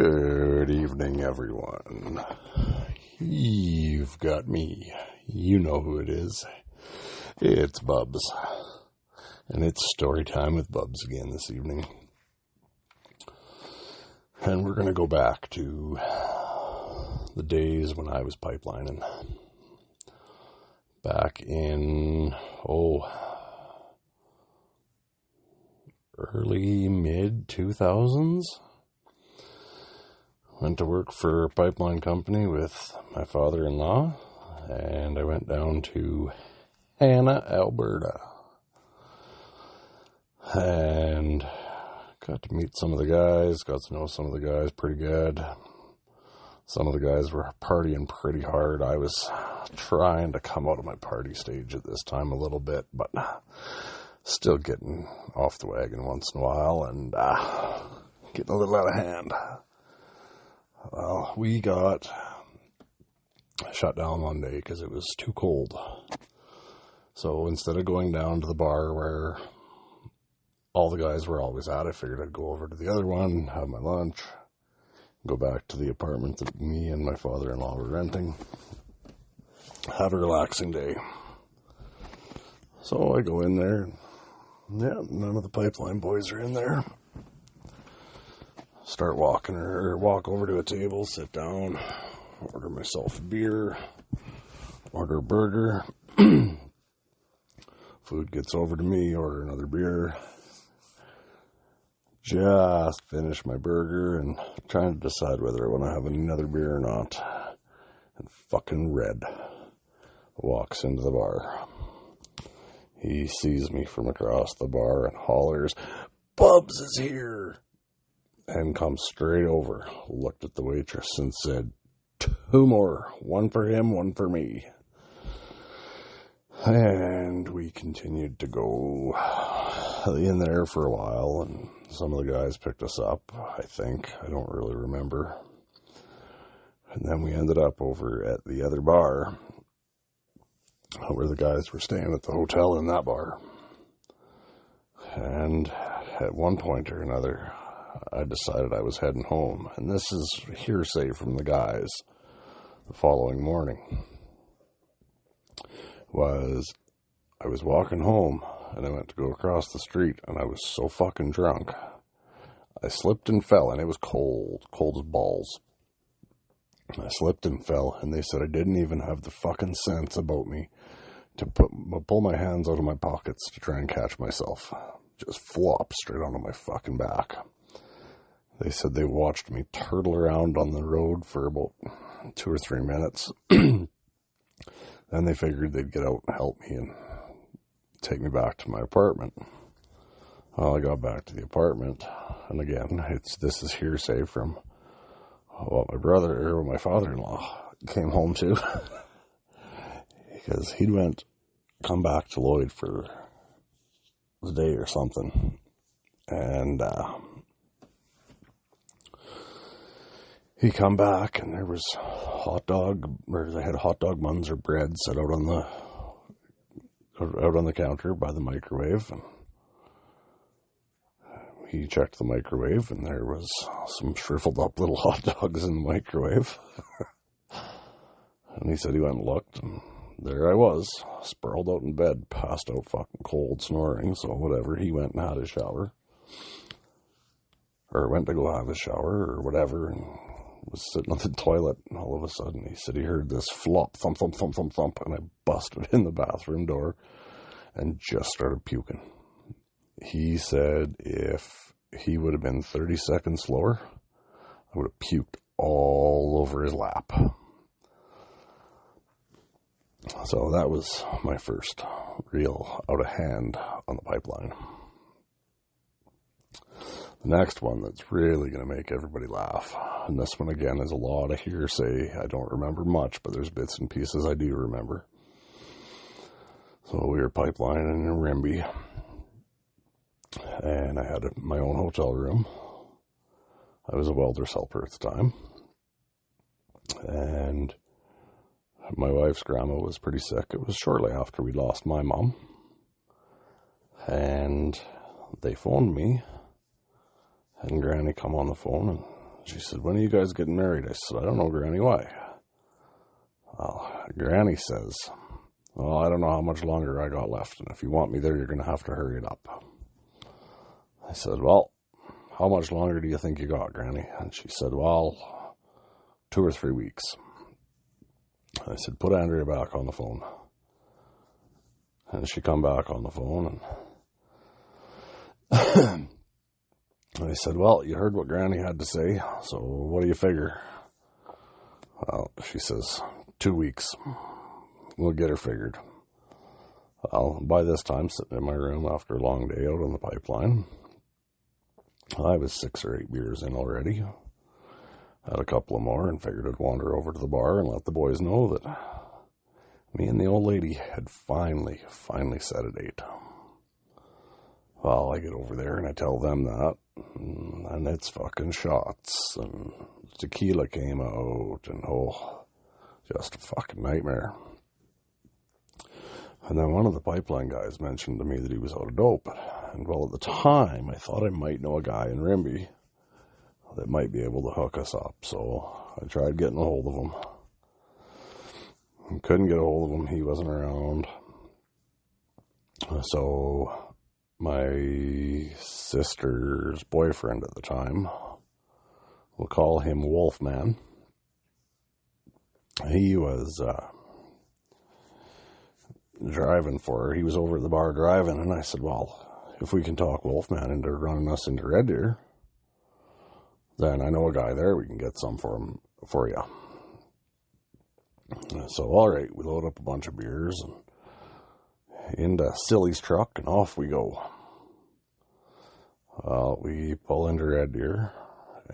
Good evening, everyone. You've got me. You know who it is. It's BuBs. And it's story time with BuBs again this evening. And we're going to go back to the days when I was pipelining. Back in, early mid-2000s. Went to work for a pipeline company with my father-in-law, and I went down to Hanna, Alberta, and got to meet some of the guys, got to know some of the guys pretty good. Some of the guys were partying pretty hard. I was trying to come out of my party stage at this time a little bit, but still getting off the wagon once in a while and getting a little out of hand. Well, we got shut down one day because it was too cold. So instead of going down to the bar where all the guys were always at, I figured I'd go over to the other one, have my lunch, go back to the apartment that me and my father-in-law were renting, have a relaxing day. So I go in there. Yeah, none of the pipeline boys are in there. Start walk over to a table, sit down, order myself a beer, order a burger. Food gets over to me, order another beer. Just finish my burger and trying to decide whether I want to have another beer or not. And fucking Red walks into the bar. He sees me from across the bar and hollers, "BuBs is here!" And comes straight over, looked at the waitress and said, "2 more, 1 for him, 1 for me." And we continued to go in there for a while, and some of the guys picked us up, I think. I don't really remember. And then we ended up over at the other bar, where the guys were staying at the hotel in that bar. And at one point or another, I decided I was heading home. And this is hearsay from the guys the following morning. I was walking home, and I went to go across the street, and I was so fucking drunk. I slipped and fell, and it was cold as balls. I slipped and fell, and they said I didn't even have the fucking sense about me to pull my hands out of my pockets to try and catch myself. Just flop straight onto my fucking back. They said they watched me turtle around on the road for about 2 or 3 minutes. Then they figured they'd get out and help me and take me back to my apartment. Well, I got back to the apartment, and again, this is hearsay from what my father-in-law came home to. Because he'd come back to Lloyd for the day or something. And he come back, and there was they had hot dog buns or bread set out on the counter by the microwave. And he checked the microwave, and there was some shriveled up little hot dogs in the microwave. And he said he went and looked, and there I was, sprawled out in bed, passed out fucking cold, snoring. So whatever, he went and had his shower. Or went to go have his shower, or whatever, and was sitting on the toilet, and all of a sudden he said he heard this flop, thump, thump, thump, thump, thump, and I busted in the bathroom door and just started puking. He said if he would have been 30 seconds slower, I would have puked all over his lap. So that was my first real out of hand on the pipeline. The next one that's really going to make everybody laugh, and this one again is a lot of hearsay. I don't remember much, but there's bits and pieces I do remember. So we were pipelining in Rimby, and I had my own hotel room. I was a welder's helper at the time, and my wife's grandma was pretty sick. It was shortly after we lost my mom, and they phoned me. And Granny come on the phone and She said, when are you guys getting married? I said, I don't know, Granny, why? Well, Granny says, well, I don't know how much longer I got left, and if you want me there, you're going to have to hurry it up. I said, well, how much longer do you think you got, Granny? And she said, well, 2 or 3 weeks. I said, put Andrea back on the phone. And she come back on the phone, and I said, well, you heard what Granny had to say, so what do you figure? Well, she says, 2 weeks. We'll get her figured. Well, by this time, sitting in my room after a long day out on the pipeline, I was 6 or 8 beers in already. Had a couple of more and figured I'd wander over to the bar and let the boys know that me and the old lady had finally set a date. Well, I get over there and I tell them that, and it's fucking shots, and tequila came out, and just a fucking nightmare. And then one of the pipeline guys mentioned to me that he was out of dope, and well, at the time, I thought I might know a guy in Rimby that might be able to hook us up, so I tried getting a hold of him. Couldn't get a hold of him, he wasn't around. So my sister's boyfriend at the time, we'll call him Wolfman, he was driving for her. He was over at the bar driving, and I said, well, if we can talk Wolfman into running us into Red Deer, then I know a guy there, we can get some for you. So, all right, we load up a bunch of beers and into Silly's truck, and off we go. We pull into Red Deer,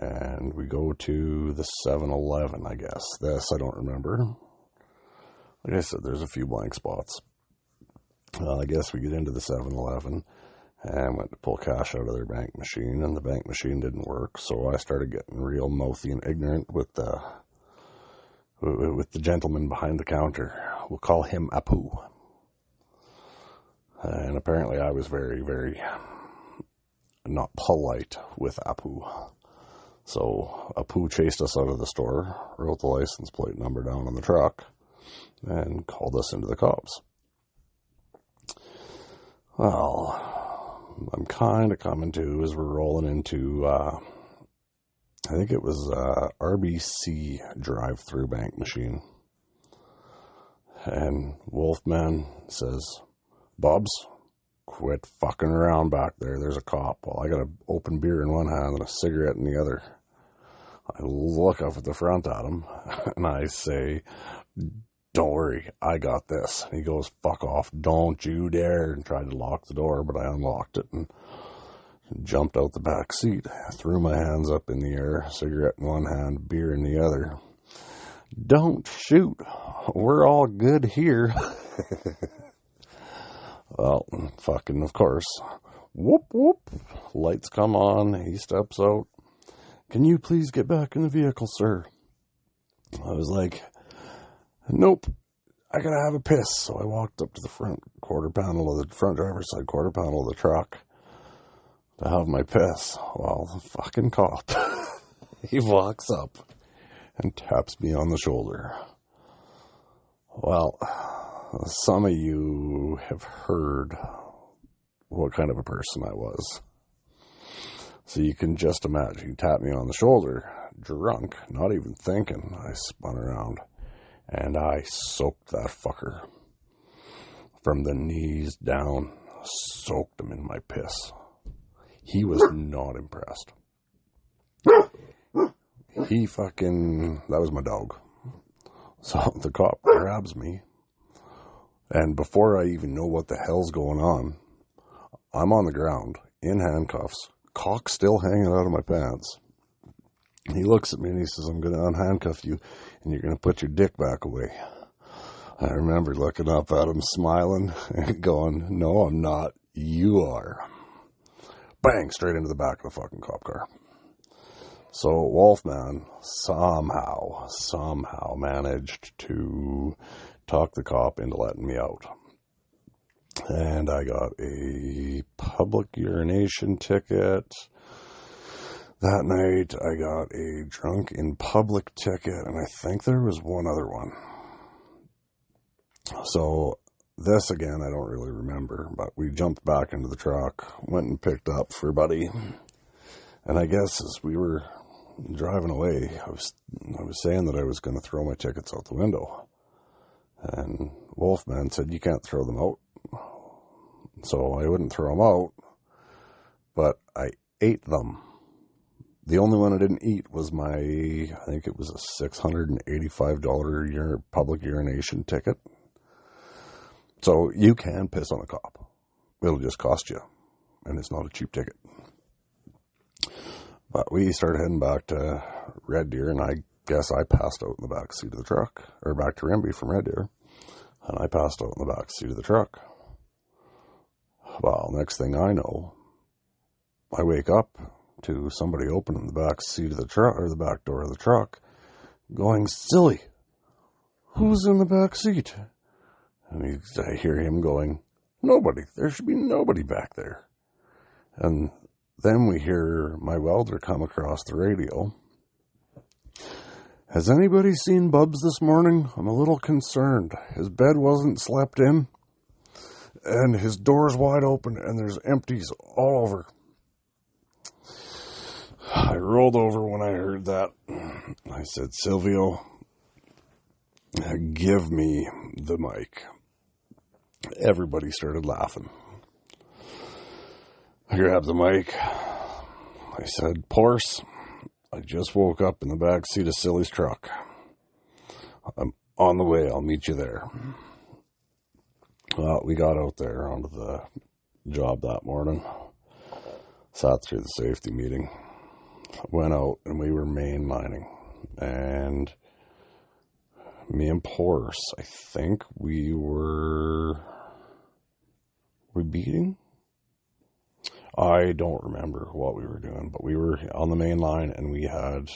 and we go to the 7-Eleven, I guess. This, I don't remember. Like I said, there's a few blank spots. I guess we get into the 7-Eleven and went to pull cash out of their bank machine, and the bank machine didn't work, so I started getting real mouthy and ignorant with the gentleman behind the counter. We'll call him Apu. And apparently I was very, very not polite with Apu. So Apu chased us out of the store, wrote the license plate number down on the truck, and called us into the cops. Well, I'm kind of coming to as we're rolling into, I think it was RBC drive-through bank machine. And Wolfman says, BuBs, quit fucking around back there. There's a cop. Well, I got an open beer in one hand and a cigarette in the other. I look up at the front at him and I say, don't worry, I got this. And he goes, fuck off, don't you dare, and tried to lock the door, but I unlocked it and jumped out the back seat. I threw my hands up in the air, cigarette in one hand, beer in the other. Don't shoot. We're all good here. Well, fucking, of course. Whoop, whoop. Lights come on. He steps out. Can you please get back in the vehicle, sir? I was like, nope. I gotta have a piss. So I walked up to the front driver's side quarter panel of the truck to have my piss. Well, the fucking cop, he walks up and taps me on the shoulder. Well, some of you have heard what kind of a person I was. So you can just imagine, he tapped me on the shoulder, drunk, not even thinking. I spun around and I soaked that fucker from the knees down, soaked him in my piss. He was not impressed. That was my dog. So the cop grabs me, and before I even know what the hell's going on, I'm on the ground, in handcuffs, cock still hanging out of my pants. He looks at me and he says, I'm going to unhandcuff you, and you're going to put your dick back away. I remember looking up at him, smiling, and going, no, I'm not. You are. Bang, straight into the back of the fucking cop car. So Wolfman somehow managed to talk the cop into letting me out. And I got a public urination ticket. That night, I got a drunk in public ticket, and I think there was one other one. So this, again, I don't really remember, but we jumped back into the truck, went and picked up for Buddy, and I guess as we were driving away, I was saying that I was going to throw my tickets out the window, and Wolfman said, "You can't throw them out." So I wouldn't throw them out, but I ate them. The only one I didn't eat was I think it was a $685 public urination ticket. So you can piss on a cop. It'll just cost you, and it's not a cheap ticket. But we started heading back to Red Deer, and I guess I passed out in the back seat of the truck, or back to Rimby from Red Deer, and I passed out in the back seat of the truck. Well, next thing I know, I wake up to somebody opening the back seat of the truck, or the back door of the truck, going, "Silly, who's in the back seat?" And I hear him going, "Nobody. There should be nobody back there." And then we hear my welder come across the radio. "Has anybody seen BuBs this morning? I'm a little concerned. His bed wasn't slept in, and his door's wide open, and there's empties all over." I rolled over when I heard that. I said, "Silvio, give me the mic." Everybody started laughing. I grabbed the mic. I said, "Porce, I just woke up in the back seat of Silly's truck. I'm on the way. I'll meet you there." Well, we got out there onto the job that morning. Sat through the safety meeting. Went out, and we were mainlining. And me and Porce, I think we beating? I don't remember what we were doing, but we were on the main line, and we had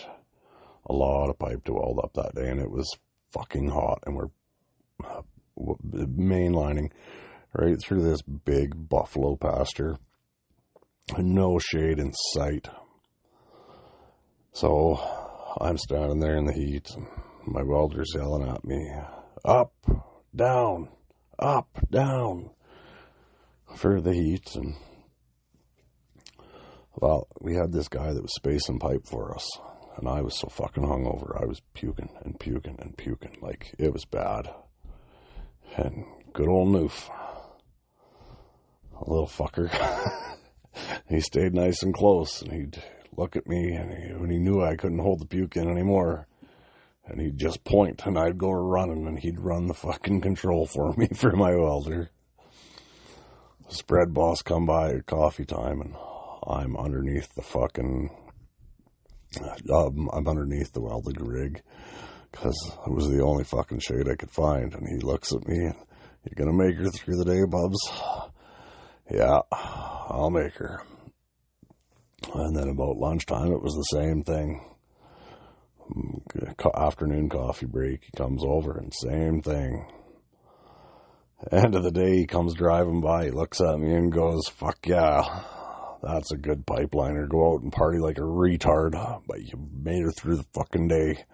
a lot of pipe to weld up that day, and it was fucking hot, and we're mainlining right through this big buffalo pasture. No shade in sight. So I'm standing there in the heat, and my welder's yelling at me, up, down, for the heat. And well, we had this guy that was spacing pipe for us, and I was so fucking hungover. I was puking and puking and puking. Like, it was bad. And good old Noof, a little fucker, he stayed nice and close, and he'd look at me, and when he knew I couldn't hold the puke in anymore, and he'd just point, and I'd go running, and he'd run the fucking control for me for my welder. The spread boss come by at coffee time, and I'm underneath the fucking, I'm underneath the welded rig, because it was the only fucking shade I could find. And he looks at me, and, "You gonna make her through the day, BuBs?" "Yeah, I'll make her." And then about lunchtime, it was the same thing. Afternoon coffee break, he comes over, and same thing. End of the day, he comes driving by, he looks at me and goes, "Fuck yeah, that's a good pipeliner. Go out and party like a retard, but you made it through the fucking day."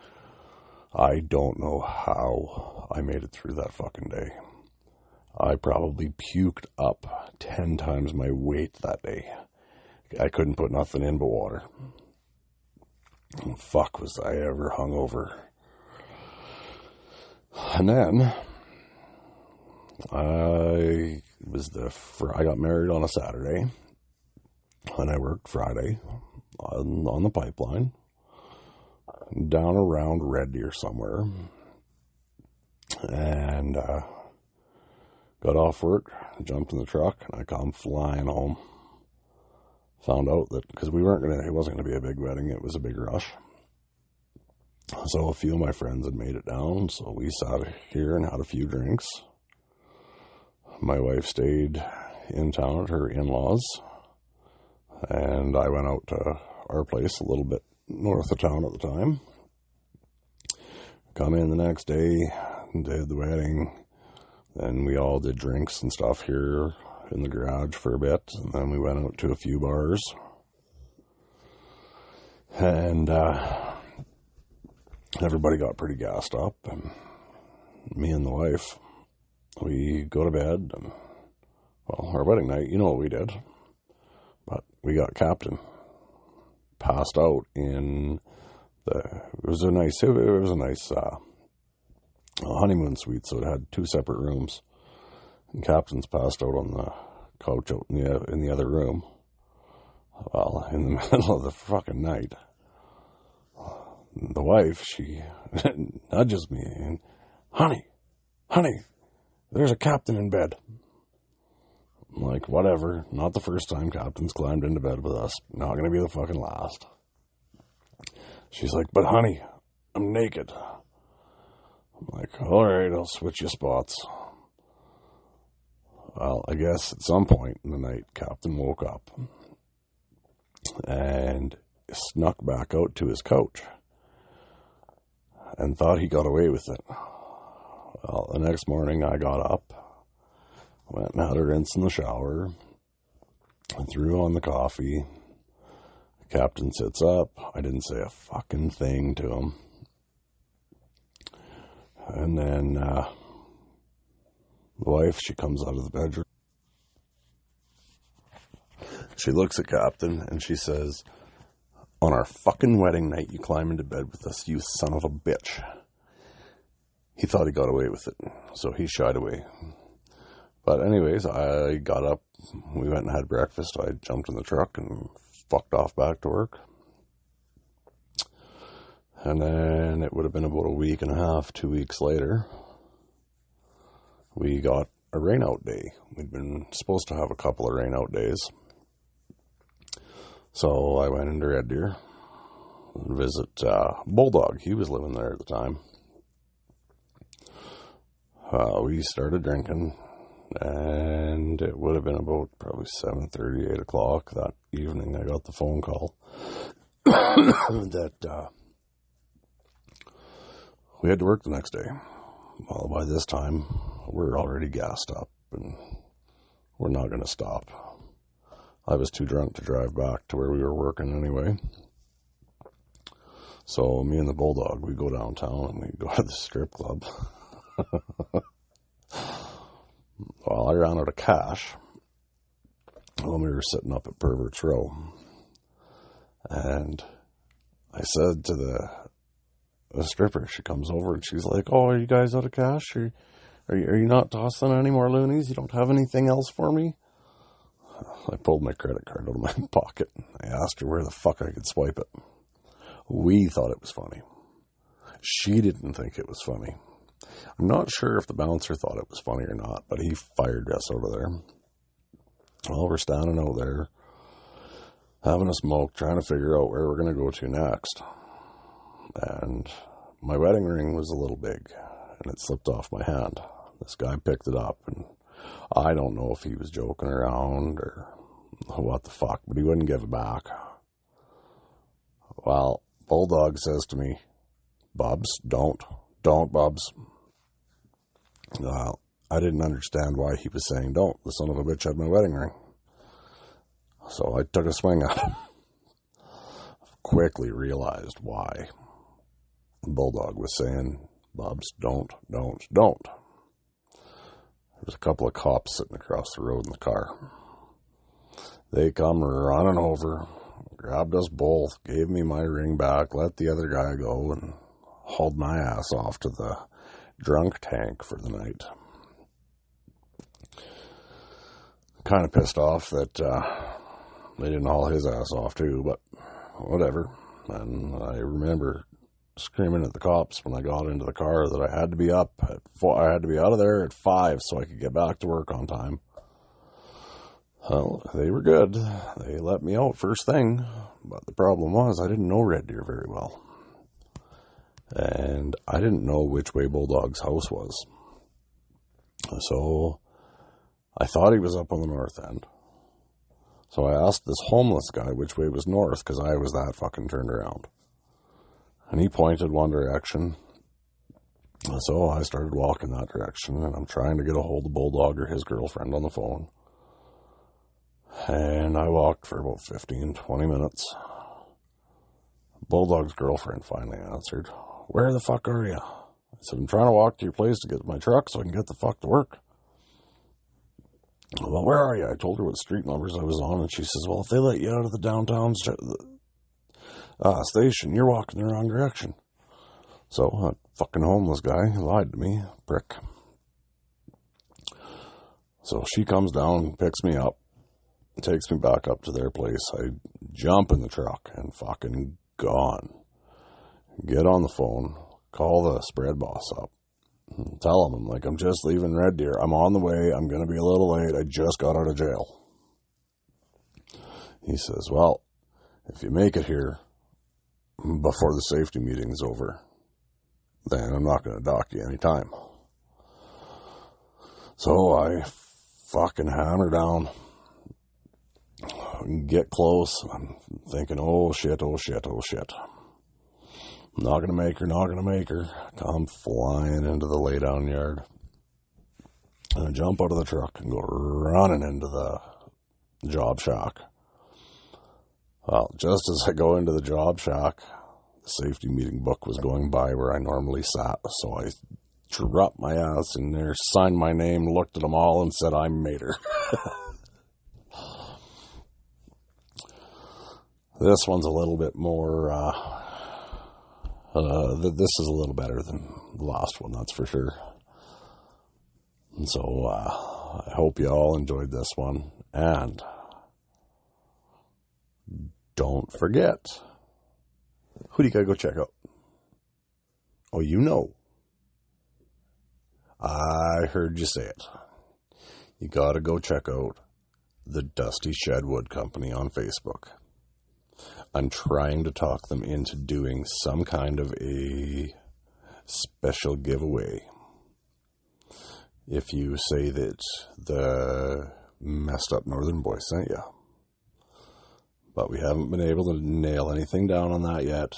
I don't know how I made it through that fucking day. I probably puked up 10 times my weight that day. I couldn't put nothing in but water. Fuck, was I ever hungover. And then I got married on a Saturday, and I worked Friday on the pipeline down around Red Deer somewhere, and got off work, jumped in the truck, and I come flying home. Found out that, because it wasn't going to be a big wedding, it was a big rush. So a few of my friends had made it down, so we sat here and had a few drinks. My wife stayed in town at her in-laws, and I went out to our place a little bit north of town at the time. Come in the next day, did the wedding, then we all did drinks and stuff here in the garage for a bit, and then we went out to a few bars. And everybody got pretty gassed up, and me and the wife, we go to bed, and, well, our wedding night, you know what we did, but we got Captain passed out in it was a nice honeymoon suite, so it had 2 separate rooms, and Captain's passed out on the couch out in the other room. Well, in the middle of the fucking night, the wife, she nudges me and, honey, there's a Captain in bed. I'm like, whatever, not the first time Captain's climbed into bed with us, not gonna be the fucking last. She's like, but honey, I'm naked. I'm like, alright, I'll switch you spots. Well, I guess at some point in the night, Captain woke up and snuck back out to his couch and thought he got away with it. Well, the next morning I got up, went and had a rinse in the shower, and threw on the coffee. The Captain sits up. I didn't say a fucking thing to him. And then the wife, she comes out of the bedroom. She looks at Captain and she says, on our fucking wedding night, you climb into bed with us, you son of a bitch. He thought he got away with it, so he shied away. But anyways, I got up, we went and had breakfast, I jumped in the truck and fucked off back to work. And then it would have been about a week and a half, 2 weeks later, we got a rainout day. We'd been supposed to have a couple of rainout days. So I went into Red Deer and visit Bulldog. He was living there at the time. We started drinking, and it would have been about probably 7:30, 8 o'clock that evening. I got the phone call that we had to work the next day. Well, by this time, we're already gassed up, and we're not going to stop. I was too drunk to drive back to where we were working anyway. So me and the Bulldog, we go downtown and we go to the strip club. Well, I ran out of cash when we were sitting up at Perverts Row. And I said to the stripper, she comes over and she's like, oh, are you guys out of cash? Are you not tossing any more loonies? You don't have anything else for me? I pulled my credit card out of my pocket. I asked her where the fuck I could swipe it. We thought it was funny. She didn't think it was funny. I'm not sure if the bouncer thought it was funny or not, but he fired us out of there. Well, we're standing out there, having a smoke, trying to figure out where we're going to go to next. And my wedding ring was a little big, and it slipped off my hand. This guy picked it up, and I don't know if he was joking around or what the fuck, but he wouldn't give it back. Well, Bulldog says to me, BuBs, don't BuBs. Well, I didn't understand why he was saying don't. The son of a bitch had my wedding ring. So I took a swing at him. Quickly realized why Bulldog was saying, BuBs, don't. There's a couple of cops sitting across the road in the car. They come running over, grabbed us both, gave me my ring back, let the other guy go, and hauled my ass off to the drunk tank for the night. Kind of pissed off that they didn't haul his ass off too, but whatever. And I remember screaming at the cops when I got into the car that I had to be up at 4, I had to be out of there at 5 so I could get back to work on time. Well, they were good. They let me out first thing, but the problem was I didn't know Red Deer very well. And I didn't know which way Bulldog's house was. So I thought he was up on the north end. So I asked this homeless guy which way was north, because I was that fucking turned around. And he pointed one direction. So I started walking that direction, and I'm trying to get a hold of Bulldog or his girlfriend on the phone. And I walked for about 15, 20 minutes. Bulldog's girlfriend finally answered. Where the fuck are you? I said, I'm trying to walk to your place to get to my truck so I can get the fuck to work. Well, where are you? I told her what street numbers I was on, and she says, well, if they let you out of the downtown station, you're walking the wrong direction. So, that fucking homeless guy lied to me, prick. So she comes down, picks me up, takes me back up to their place. I jump in the truck and fucking gone. Get on the phone, call the spread boss up, tell him, I'm like, I'm just leaving Red Deer. I'm on the way. I'm going to be a little late. I just got out of jail. He says, well, if you make it here before the safety meeting's over, then I'm not going to dock you any time. So I fucking hammer down, get close. I'm thinking, oh shit. Not going to make her. Come flying into the laydown yard. And I jump out of the truck and go running into the job shack. Well, just as I go into the job shack, the safety meeting book was going by where I normally sat. So I dropped my ass in there, signed my name, looked at them all, and said, I'm Mater. This one's a little bit more, this is a little better than the last one, that's for sure. And so, I hope you all enjoyed this one. And don't forget, who do you gotta go check out? Oh, you know. I heard you say it. You gotta go check out the Dusty Shed Wood Company on Facebook. I'm trying to talk them into doing some kind of a special giveaway. If you say that the Messed Up Northern Boy sent you. But we haven't been able to nail anything down on that yet.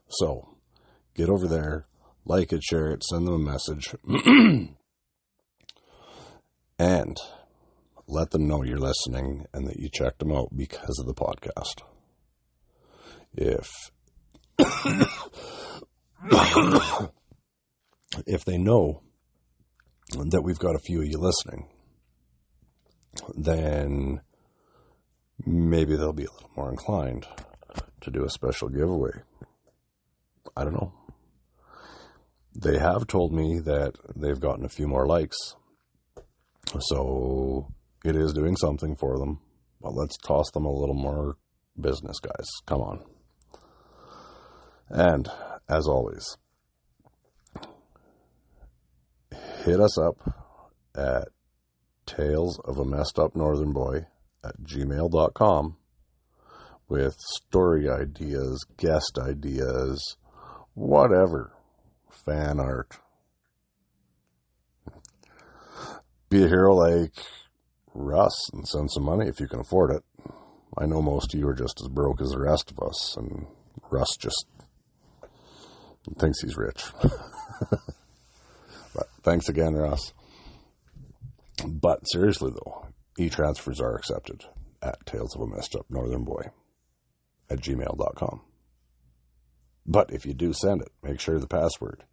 So, get over there, like it, share it, send them a message. And let them know you're listening and that you checked them out because of the podcast. If they know that we've got a few of you listening, then maybe they'll be a little more inclined to do a special giveaway. I don't know. They have told me that they've gotten a few more likes. So it is doing something for them. But let's toss them a little more business, guys. Come on. And as always, hit us up at talesofamessedupnorthernboy@gmail.com with story ideas, guest ideas, whatever, fan art. Be a hero like Russ and send some money if you can afford it. I know most of you are just as broke as the rest of us, and Russ just thinks he's rich. But thanks again, Russ. But seriously though, e-transfers are accepted at talesofamessedupnorthernboy@gmail.com. But if you do send it, make sure the password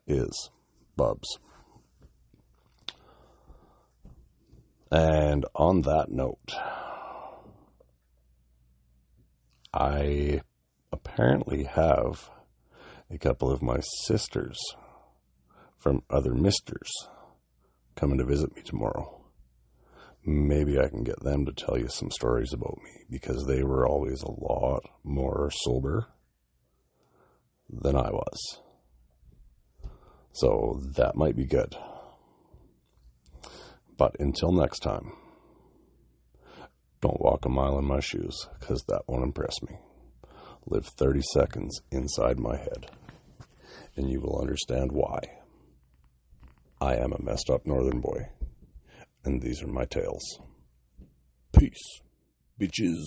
is BuBs. And on that note, I apparently have a couple of my sisters from other misters coming to visit me tomorrow. Maybe I can get them to tell you some stories about me, because they were always a lot more sober than I was. So that might be good. But until next time, don't walk a mile in my shoes, because that won't impress me. Live 30 seconds inside my head, and you will understand why. I am a messed up northern boy, and these are my tales. Peace, bitches.